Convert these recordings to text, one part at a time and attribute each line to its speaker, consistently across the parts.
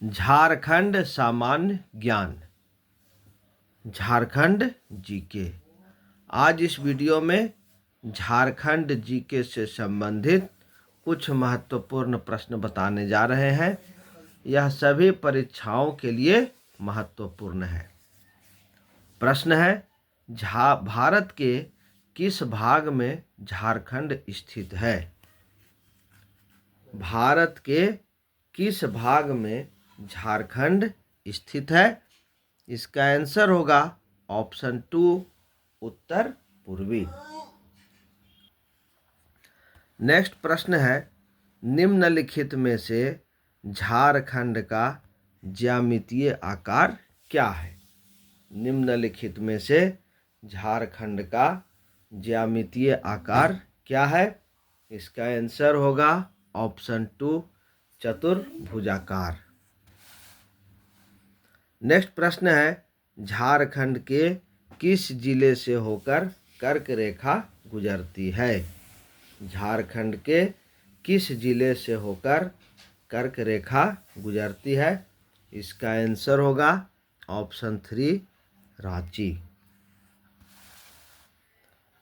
Speaker 1: झारखंड सामान्य ज्ञान, झारखंड जीके। आज इस वीडियो में झारखंड जीके से संबंधित कुछ महत्वपूर्ण प्रश्न बताने जा रहे हैं। यह सभी परीक्षाओं के लिए महत्वपूर्ण है। प्रश्न है, भारत के किस भाग में झारखंड स्थित है? भारत के किस भाग में झारखंड स्थित है? इसका आंसर होगा ऑप्शन 2, उत्तर पूर्वी। नेक्स्ट प्रश्न है, निम्नलिखित में से झारखंड का ज्यामितीय आकार क्या है? निम्नलिखित में से झारखंड का ज्यामितीय आकार क्या है? इसका आंसर होगा ऑप्शन 2, चतुर्भुजाकार। नेक्स्ट प्रश्न है, झारखंड के किस जिले से होकर कर्क रेखा गुजरती है? झारखंड के किस जिले से होकर कर्क रेखा गुजरती है? इसका आंसर होगा ऑप्शन 3, रांची।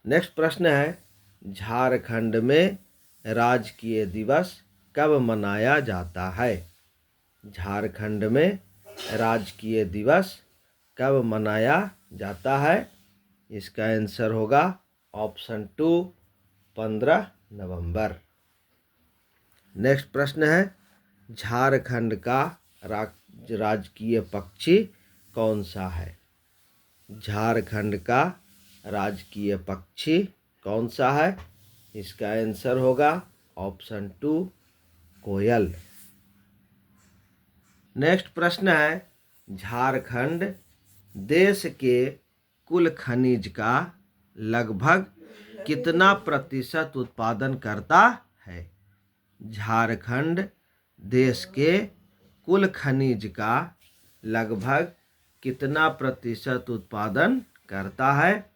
Speaker 1: नेक्स्ट प्रश्न है, झारखंड में राजकीय दिवस कब मनाया जाता है? झारखंड में राजकीय दिवस कब मनाया जाता है? इसका आंसर होगा ऑप्शन 2, 15 नवंबर। नेक्स्ट प्रश्न है, झारखंड का राजकीय पक्षी कौन सा है? झारखंड का राजकीय पक्षी कौन सा है? इसका आंसर होगा ऑप्शन 2, कोयल। नेक्स्ट प्रश्न है, झारखंड देश के कुल खनिज का लगभग कितना प्रतिशत उत्पादन करता है? झारखंड देश के कुल खनिज का लगभग कितना प्रतिशत उत्पादन करता है?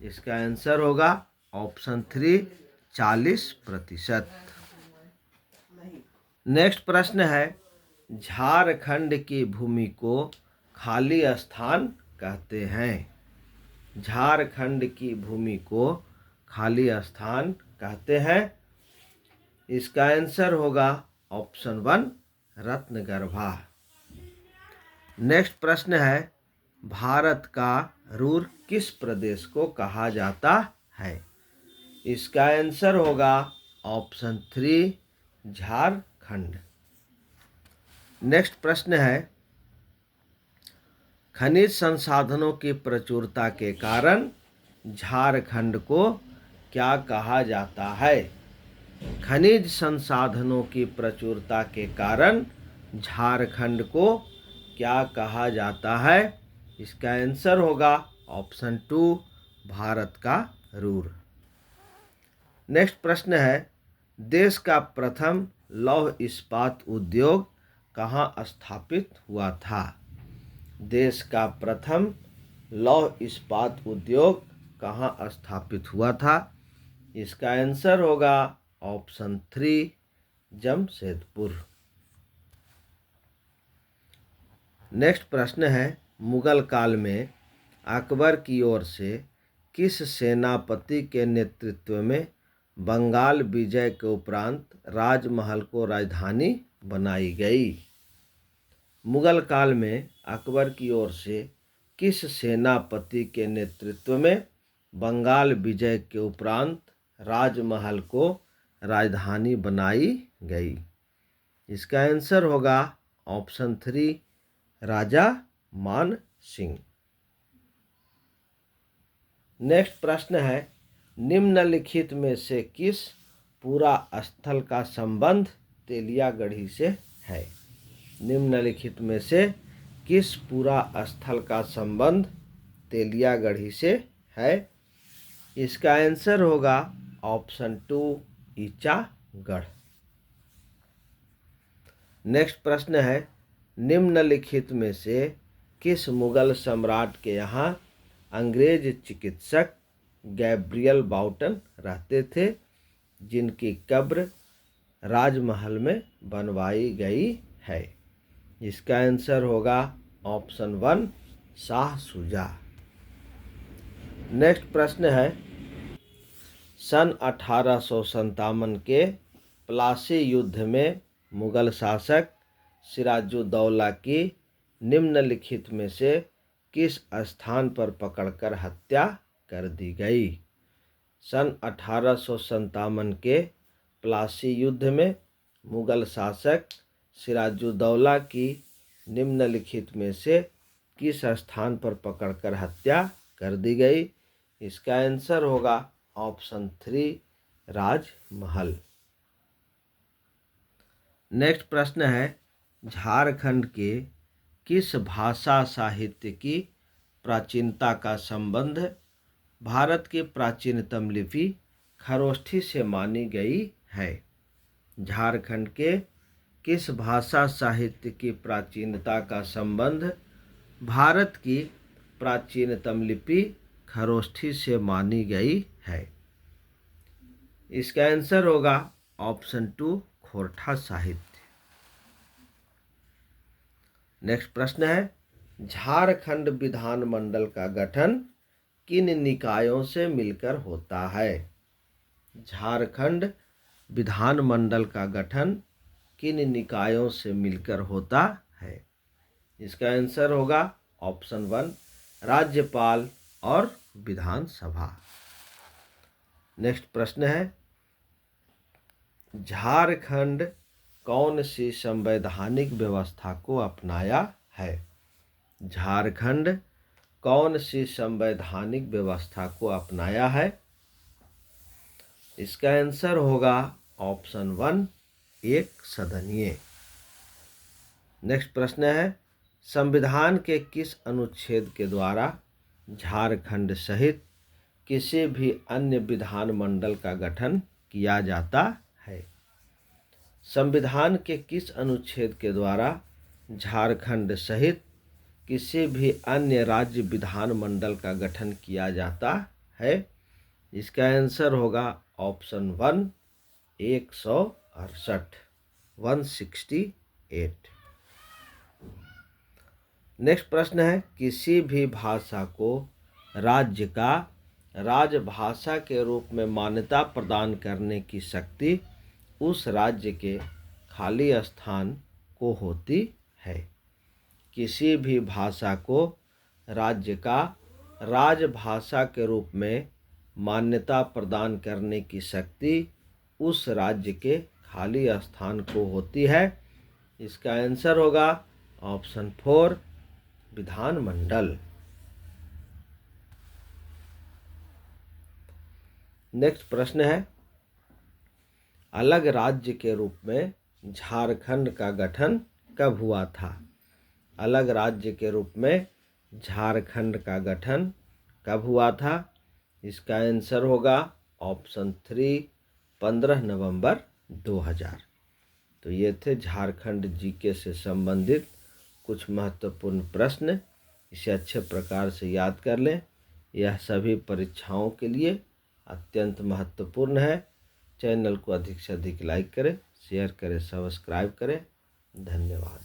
Speaker 1: इसका आंसर होगा ऑप्शन 3, 40%। नेक्स्ट प्रश्न है, झारखंड की भूमि को खाली स्थान कहते हैं। झारखंड की भूमि को खाली स्थान कहते हैं। इसका आंसर होगा ऑप्शन 1, रत्नगर्भा। नेक्स्ट प्रश्न है, भारत का रूर किस प्रदेश को कहा जाता है? इसका आंसर होगा ऑप्शन 3, झारखंड। नेक्स्ट प्रश्न है, खनिज संसाधनों की प्रचुरता के कारण झारखंड को क्या कहा जाता है? खनिज संसाधनों की प्रचुरता के कारण झारखंड को क्या कहा जाता है? इसका आंसर होगा ऑप्शन 2, भारत का रूर। नेक्स्ट प्रश्न है, देश का प्रथम लौह इस्पात उद्योग कहाँ स्थापित हुआ था? देश का प्रथम लौह इस्पात उद्योग कहाँ स्थापित हुआ था? इसका आंसर होगा ऑप्शन 3, जमशेदपुर। नेक्स्ट प्रश्न है, मुगल काल में अकबर की ओर से किस सेनापति के नेतृत्व में बंगाल विजय के उपरांत राजमहल को राजधानी बनाई गई? मुगल काल में अकबर की ओर से किस सेनापति के नेतृत्व में बंगाल विजय के उपरांत राजमहल को राजधानी बनाई गई? इसका आंसर होगा ऑप्शन 3, राजा मान सिंह। नेक्स्ट प्रश्न है, निम्नलिखित में से किस पूरा स्थल का संबंध तेलियागढ़ी से है? निम्नलिखित में से किस पूरा स्थल का संबंध तेलियागढ़ी से है? इसका आंसर होगा ऑप्शन 2, ईचागढ़। नेक्स्ट प्रश्न है, निम्नलिखित में से किस मुगल सम्राट के यहाँ अंग्रेज चिकित्सक गैब्रियल बाउटन रहते थे, जिनकी कब्र राजमहल में बनवाई गई है? इसका आंसर होगा ऑप्शन 1 शाह शुजा। नेक्स्ट प्रश्न है, सन 1857 के प्लासी युद्ध में मुगल शासक सिराजुद्दौला की निम्नलिखित में से किस स्थान पर पकड़कर हत्या कर दी गई? सन 1857 के प्लासी युद्ध में मुगल शासक सिराजुद्दौला की निम्नलिखित में से किस स्थान पर पकड़कर हत्या कर दी गई? इसका आंसर होगा ऑप्शन 3 राजमहल। नेक्स्ट प्रश्न है, झारखंड के किस भाषा साहित्य की प्राचीनता का संबंध भारत की प्राचीनतम लिपि खरोष्ठी से मानी गई है? झारखंड के किस भाषा साहित्य की प्राचीनता का संबंध भारत की प्राचीनतम लिपि खरोष्ठी से मानी गई है? इसका आंसर होगा ऑप्शन 2 खोरठा साहित्य। नेक्स्ट प्रश्न है, झारखंड विधानमंडल का गठन किन निकायों से मिलकर होता है? झारखंड विधानमंडल का गठन किन निकायों से मिलकर होता है? इसका आंसर होगा ऑप्शन 1 राज्यपाल और विधानसभा। नेक्स्ट प्रश्न है, झारखंड कौन सी संवैधानिक व्यवस्था को अपनाया है? झारखंड कौन सी संवैधानिक व्यवस्था को अपनाया है? इसका आंसर होगा ऑप्शन 1 एक सदनीय। नेक्स्ट प्रश्न है, संविधान के किस अनुच्छेद के द्वारा झारखंड सहित किसी भी अन्य विधानमंडल का गठन किया जाता है? संविधान के किस अनुच्छेद के द्वारा झारखंड सहित किसी भी अन्य राज्य विधानमंडल का गठन किया जाता है? इसका आंसर होगा ऑप्शन 1 168 168। नेक्स्ट प्रश्न है, किसी भी भाषा को राज्य का राजभाषा के रूप में मान्यता प्रदान करने की शक्ति उस राज्य के खाली स्थान को होती है? किसी भी भाषा को राज्य का राजभाषा के रूप में मान्यता प्रदान करने की शक्ति उस राज्य के खाली स्थान को होती है? इसका आंसर होगा ऑप्शन 4 विधानमंडल। नेक्स्ट प्रश्न है, अलग राज्य के रूप में झारखंड का गठन कब हुआ था? अलग राज्य के रूप में झारखंड का गठन कब हुआ था? इसका आंसर होगा ऑप्शन 3 15 नवंबर 2000। तो ये थे झारखंड जीके से संबंधित कुछ महत्वपूर्ण प्रश्न। इसे अच्छे प्रकार से याद कर लें। यह सभी परीक्षाओं के लिए अत्यंत महत्वपूर्ण है। चैनल को अधिक से अधिक लाइक करें, शेयर करें, सब्सक्राइब करें। धन्यवाद।